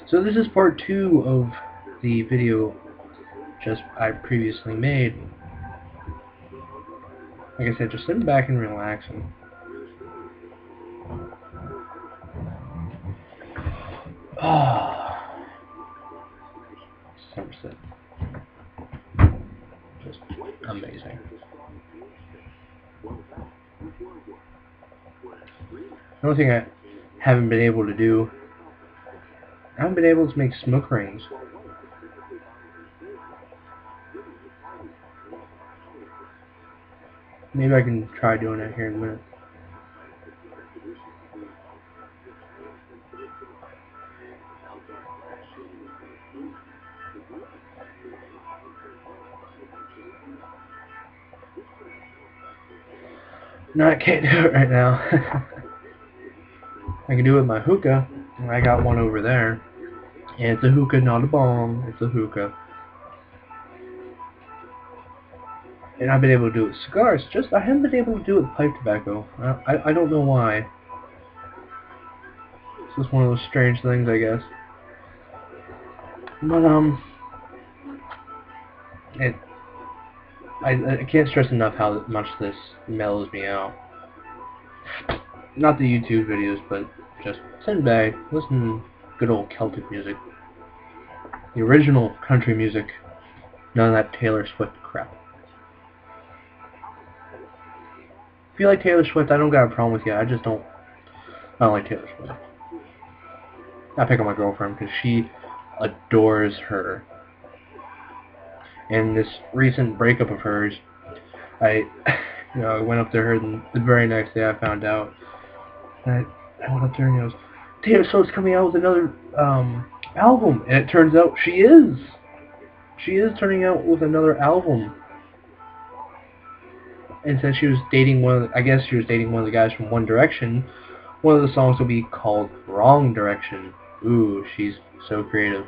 So this is part 2 of the video I previously made. Like I said, just sitting back and relaxing. Somerset. Just amazing. The only thing I haven't been able to do, I haven't been able to make smoke rings. Maybe I can try doing it here in a minute. No, I can't do it right now. I can do it with my hookah. I got one over there. And it's a hookah, not a bomb. It's a hookah. And I've been able to do it with cigars. I haven't been able to do it with pipe tobacco. I don't know why. It's just one of those strange things, I guess. But I can't stress enough how much this mellows me out. Not the YouTube videos, but just sitting back, listening to good old Celtic music. The original country music. None of that Taylor Swift crap. If you like Taylor Swift, I don't got a problem with you. I don't like Taylor Swift. I pick on my girlfriend because she adores her. And this recent breakup of hers, I went up to her, and the very next day I found out that I went up to her and goes, Taylor Swift's coming out with another album, and it turns out she is turning out with another album. And since she was dating I guess she was dating one of the guys from One Direction, one of the songs will be called Wrong Direction. Ooh, she's so creative.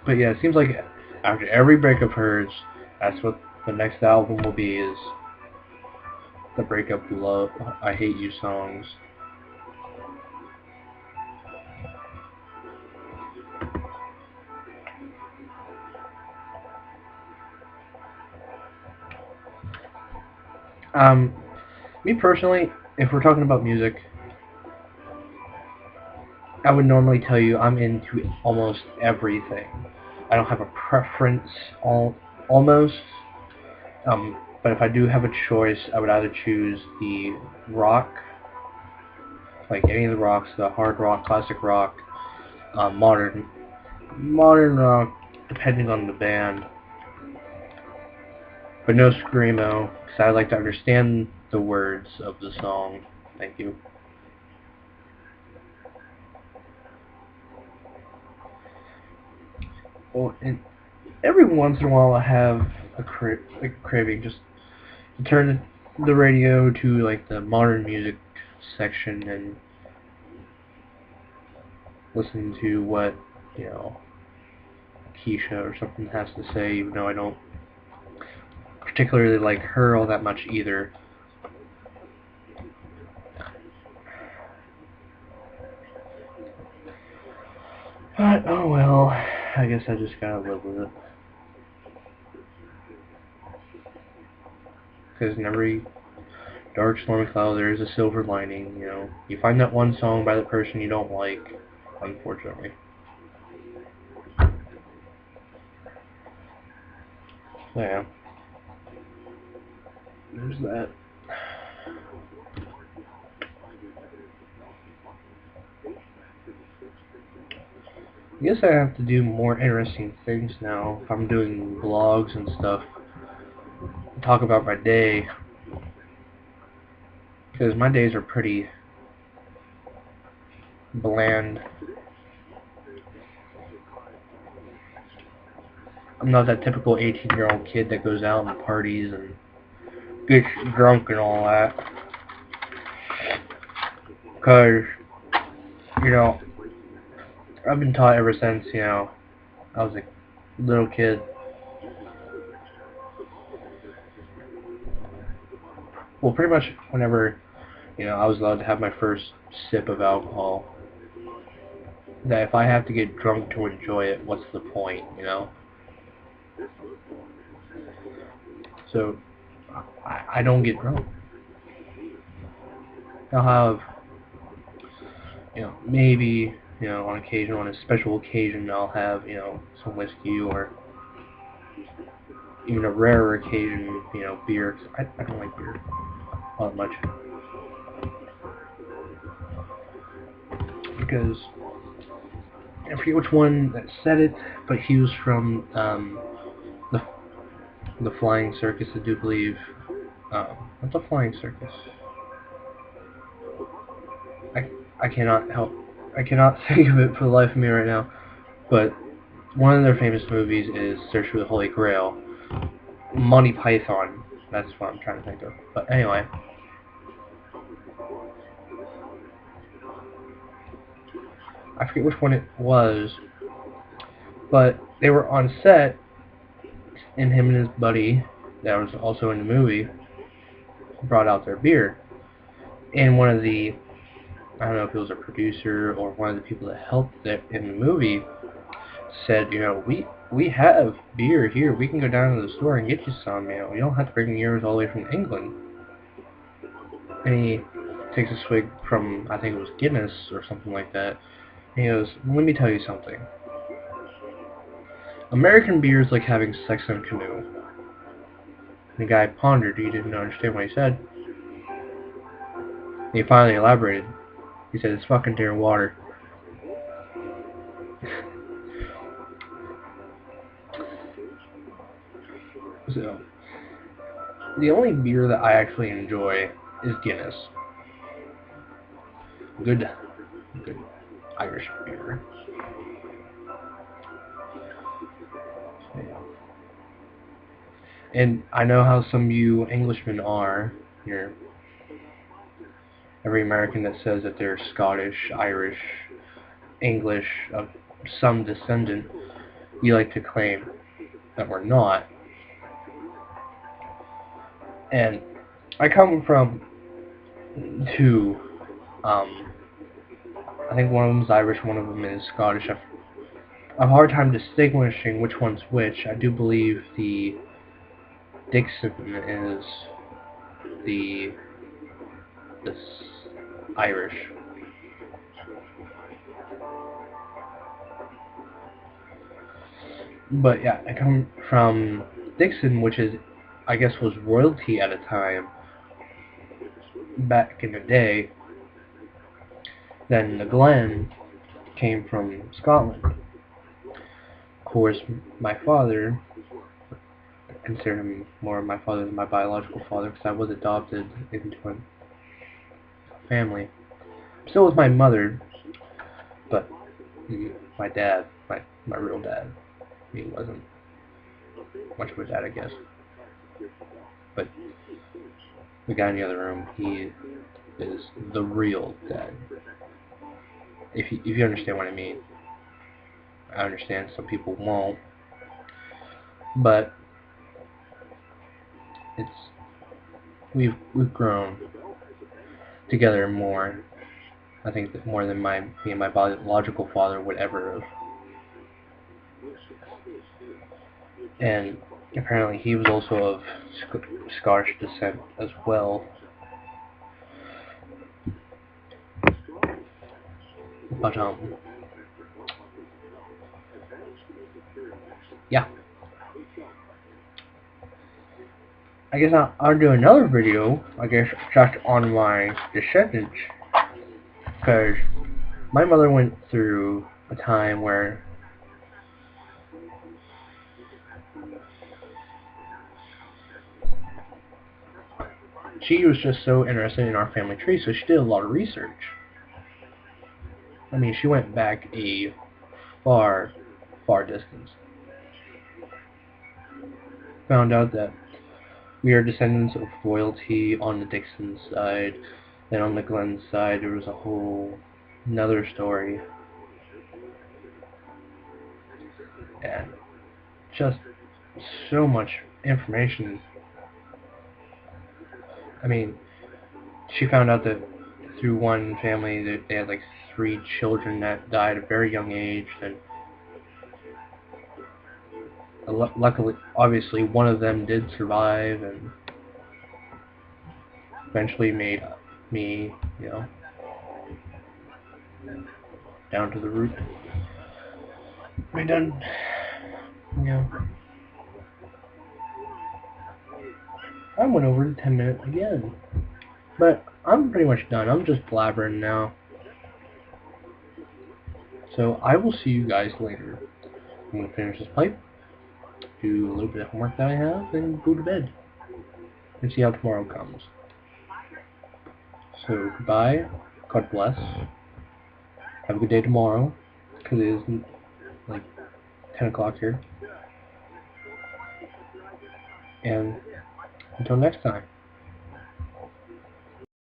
But yeah, it seems like after every breakup of hers, that's what the next album will be, is the breakup love, I hate you songs. Me personally, if we're talking about music, I would normally tell you I'm into almost everything. I don't have a preference, almost. But if I do have a choice, I would either choose the rock, like any of the rocks, the hard rock, classic rock, modern rock, depending on the band. But no screamo, because I like to understand the words of the song. Thank you. Well, and every once in a while I have a craving just to turn the radio to like the modern music section and listen to what, Keisha or something has to say, even though I don't particularly like her all that much either. But, oh well, I guess I just gotta live with it. Because in every dark, stormy cloud, there is a silver lining, You find that one song by the person you don't like, unfortunately. So, yeah. There's that. I guess I have to do more interesting things now. If I'm doing vlogs and stuff, talk about my day, because my days are pretty bland. I'm not that typical 18-year-old kid that goes out and parties and gets drunk and all that. Because, I've been taught ever since, I was a little kid. well, pretty much whenever, I was allowed to have my first sip of alcohol, that if I have to get drunk to enjoy it, what's the point, So, I don't get drunk. I'll have, maybe, on occasion, on a special occasion, I'll have, some whiskey, or even a rarer occasion, beer. 'Cause I don't like beer all that much. Because, I forget which one that said it, but he was from, the Flying Circus, I do believe. What's a Flying Circus? I cannot think of it for the life of me right now, but one of their famous movies is Search for the Holy Grail. Monty Python, that's what I'm trying to think of. But anyway, I forget which one it was, but they were on set, and him and his buddy, that was also in the movie, brought out their beer. And one of the, I don't know if it was a producer or one of the people that helped in the movie, said, we have beer here. We can go down to the store and get you some. You don't have to bring yours all the way from England. And he takes a swig from, I think it was Guinness or something like that. And he goes, let me tell you something. American beer is like having sex in a canoe. And the guy pondered. He didn't understand what he said. And he finally elaborated. He said, it's fucking dear water. So, the only beer that I actually enjoy is Guinness. Good Irish beer. And I know how some of you Englishmen are. Every American that says that they're Scottish, Irish, English, of some descendant, you like to claim that we're not. And I come from two, I think one of them is Irish, one of them is Scottish. I have a hard time distinguishing which one's which. I do believe the Dixon is the Irish. But yeah, I come from Dixon, which is, I guess, was royalty at a time back in the day. Then the Glen came from Scotland. Of course, my father, I consider him more my father than my biological father, because I was adopted into a family. I'm still with my mother, but my dad, my real dad, he wasn't much of a dad, I guess. But the guy in the other room, he is the real dad. If you understand what I mean. I understand some people won't, but we've grown together more. I think that more than me and my biological father would ever have. And apparently he was also of Scottish descent as well. But yeah. I guess I'll do another video, I guess, just on my descendants, because my mother went through a time where she was just so interested in our family tree, so she did a lot of research. I mean, she went back a far distance. Found out that we are descendants of royalty on the Dixon side, and on the Glen side there was a whole another story. And just so much information. I mean, she found out that through one family that they had like 3 children that died at a very young age, and luckily, obviously, one of them did survive, and eventually made me, down to the root. I done, I went over the 10 minutes again. But I'm pretty much done. I'm just blabbering now. So I will see you guys later. I'm going to finish this pipe, do a little bit of homework that I have, and go to bed. And see how tomorrow comes. So goodbye. God bless. Have a good day tomorrow, because it is like 10 o'clock here. And until next time.